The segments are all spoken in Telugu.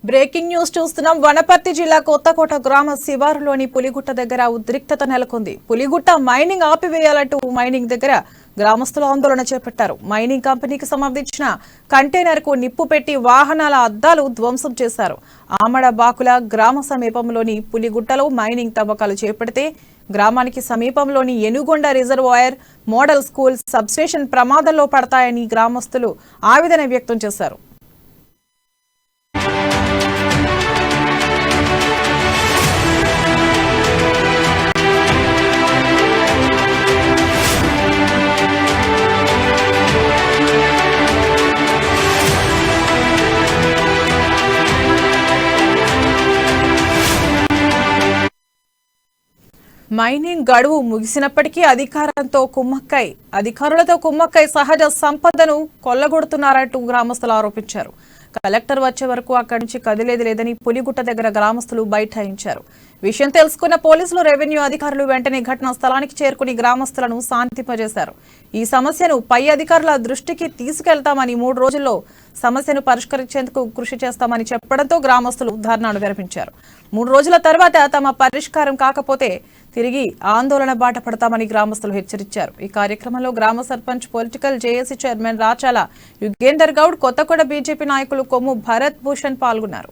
బ్రేకింగ్ న్యూస్ చూస్తున్నాం. వనపర్తి జిల్లా కొత్తకోట గ్రామ శివారులోని పులిగుట్ట దగ్గర ఉద్రిక్తత నెలకొంది. పులిగుట్ట మైనింగ్ ఆపివేయాలంటూ మైనింగ్ దగ్గర గ్రామస్తులు ఆందోళన చేపట్టారు. మైనింగ్ కంపెనీకి సంబంధించిన కంటైనర్ కు నిప్పు పెట్టి వాహనాల అద్దాలు ధ్వంసం చేశారు. ఆమడబాకుల గ్రామ సమీపంలోని పులిగుట్టలో మైనింగ్ తవ్వకాలు చేపడితే గ్రామానికి సమీపంలోని Enugonda reservoir model school substation ప్రమాదంలో పడతాయని గ్రామస్తులు ఆవేదన వ్యక్తం చేశారు. మైనింగ్ గడువు ముగిసినప్పటికీ అధికారులతో కుమ్మక్కై సహజ సంపదను కొల్లగొడుతున్నారంటూ గ్రామస్తులు ఆరోపించారు. కలెక్టర్ వచ్చే వరకు అక్కడి నుంచి కదిలేది లేదని పులిగుట్ట దగ్గర గ్రామస్తులు బైఠాయించారు. విషయం తెలుసుకున్న పోలీసులు, రెవెన్యూ అధికారులు వెంటనే ఘటనా స్థలానికి చేరుకుని గ్రామస్తులను శాంతింపజేశారు. ఈ సమస్యను పై అధికారుల దృష్టికి తీసుకెళ్తామని, 3 రోజుల్లో సమస్యను పరిష్కరించేందుకు కృషి చేస్తామని చెప్పడంతో గ్రామస్తులు ధర్నాను విరమించారు. 3 రోజుల తర్వాత తమ పరిష్కారం కాకపోతే తిరిగి ఆందోళన బాట పడతామని గ్రామస్తులు హెచ్చరించారు. ఈ కార్యక్రమంలో గ్రామ sarpanch, political JAC chairman Rachala Yugender Goud, Kothakota BJP నాయకులు కొమ్ము భరత్ భూషణ్ పాల్గొన్నారు.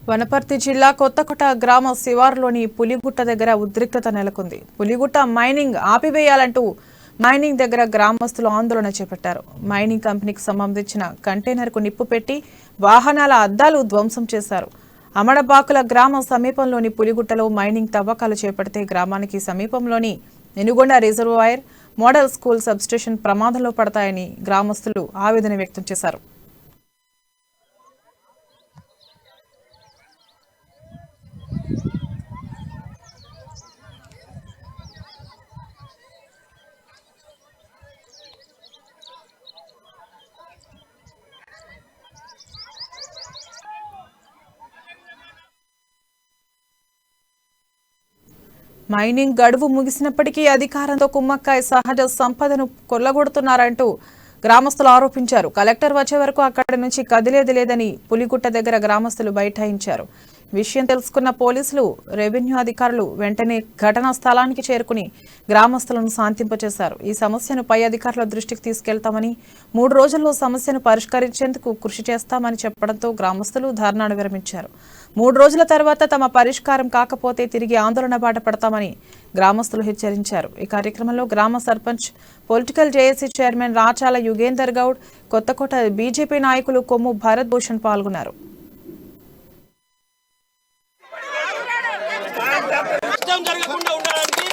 వనపర్తి జిల్లా కొత్తకోట గ్రామ శివారులోని పులిగుట్ట దగ్గర ఉద్రిక్తత నెలకొంది. పులిగుట్ట మైనింగ్ ఆపివేయాలంటూ మైనింగ్ దగ్గర గ్రామస్తులు ఆందోళన చేపట్టారు. మైనింగ్ కంపెనీకి సంబంధించిన కంటైనర్ కు నిప్పు పెట్టి వాహనాల అద్దాలు ధ్వంసం చేశారు. అమడబాకుల గ్రామ సమీపంలోని పులిగుట్టలో మైనింగ్ తవ్వకాలు చేపడితే గ్రామానికి సమీపంలోని Enugonda reservoir model school substation ప్రమాదంలో పడతాయని గ్రామస్తులు ఆవేదన వ్యక్తం చేశారు. మైనింగ్ గడువు ముగిసినప్పటికీ అధికారంతో కుమ్మక్కై సహజ సంపదను కొల్లగొడుతున్నారంటూ గ్రామస్తులు ఆరోపించారు. కలెక్టర్ వచ్చే వరకు అక్కడి నుంచి కదిలేది లేదని పులిగుట్ట దగ్గర గ్రామస్తులు బైఠాయించారు. విషయం తెలుసుకున్న పోలీసులు, రెవెన్యూ అధికారులు వెంటనే ఘటనా స్థలానికి చేరుకుని గ్రామస్తులను శాంతింపచేశారు. ఈ సమస్యను పై అధికారుల దృష్టికి తీసుకెళ్తామని, 3 రోజుల్లో సమస్యను పరిష్కరించేందుకు కృషి చేస్తామని చెప్పడంతో గ్రామస్తులు ధర్నాను విరమించారు. 3 రోజుల తర్వాత తమ పరిష్కారం కాకపోతే తిరిగి ఆందోళన బాట పడతామని గ్రామస్తులు హెచ్చరించారు. ఈ కార్యక్రమంలో గ్రామ sarpanch, political JAC chairman Rachala Yugender Goud, Kothakota BJP నాయకులు కొమ్ము భరత్ భూషణ్ పాల్గొన్నారు. జరగకుండా ఉండడానికి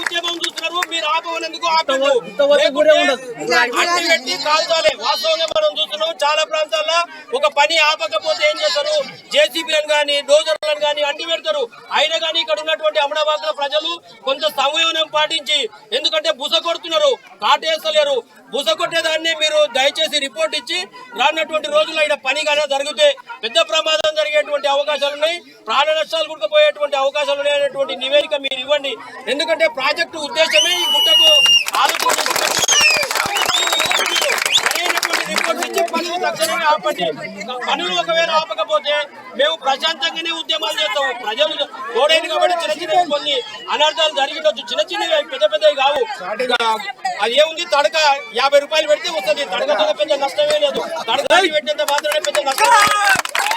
ఉద్యమం చూస్తున్నారు. మీరు ఆపవనందుకు వాస్తవంగా మనం చూస్తున్నాం. చాలా ప్రాంతాల్లో ఒక పని ఆపకపోతే ఏం చేస్తారు, జేసీబీలను కానీ డోజర్లను కానీ అంటి పెడతారు. అయినా కానీ ఇక్కడ ఉన్నటువంటి అమరాబాద్ ప్రజలు కొంత సంయమనం పాటించి, ఎందుకంటే బుస కొడుతున్నారు, కాటేస్తలేరు. బుస కొట్టేదాన్ని మీరు దయచేసి రిపోర్ట్ ఇచ్చి రానున్నటువంటి రోజుల్లో ఇక్కడ పని కానీ జరిగితే పెద్ద ప్రమాదం జరిగేటువంటి అవకాశాలు ఉన్నాయి, ప్రాణ నష్టాలు కుట్టుకుపోయేటువంటి అవకాశాలు ఉన్నాయనేటువంటి నివేదిక మీరు ఇవ్వండి. ఎందుకంటే ప్రాజెక్టు ఉద్దేశమే ఈ గుట్టకు రిపోర్ట్ ఇచ్చి పనులు తక్షణమే ఆపండి. పనులు ఒకవేళ ఆపకపోతే మేము ప్రశాంతంగానే ఉద్యమాలు చేస్తాము. ప్రజలు తోడైంది కాబట్టి చిన్న చిన్న కొన్ని అనర్థాలు జరిగినట్టు, చిన్న చిన్నవి పెద్ద పెద్దవి కావు. అది ఏముంది, తడక 50 రూపాయలు పెడితే వస్తుంది. తడకతో పెద్ద నష్టమే లేదు. తడక పెట్టినంత మాత్రమే పెద్ద నష్టం.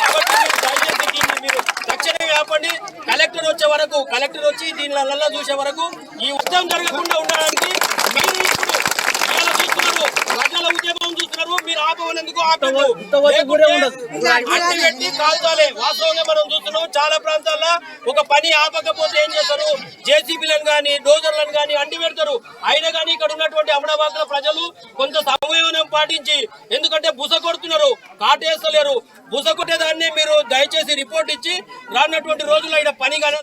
కాబట్టి దయచేసి దీన్ని మీరు తక్షణమే ఆపండి. కలెక్టర్ వచ్చే వరకు, కలెక్టర్ వచ్చి దీనిలో చూసే వరకు ఈ ఉద్యమం జరగకుండా ఉండడానికి మీరు ఇప్పుడు చూస్తున్నారు. ప్రజల ఉద్యమం చూస్తున్నారు. మీరు ఆపవనందుకు ఆపిండు. అట్టి పెట్టి కాల్చాలి. వాస్తవంగా మనం చూస్తున్నాం చాలా ప్రాంతాల్లో ఒక పని ఆపకపోతే ఏం చేస్తారు, జేసీబీలను గానీ డోజర్లను గానీ అంటి పెడతారు. అయినా కానీ ఇక్కడ ఉన్నటువంటి అమరాబాద్ ప్రజలు కొంత సంయమనం పాటించి, ఎందుకంటే బుస కొడుతున్నారు, కాటేస్తలేరు. బుస కొట్టేదాన్ని మీరు దయచేసి రిపోర్ట్ ఇచ్చి రానటువంటి రోజుల్లో ఇక్కడ పని కానీ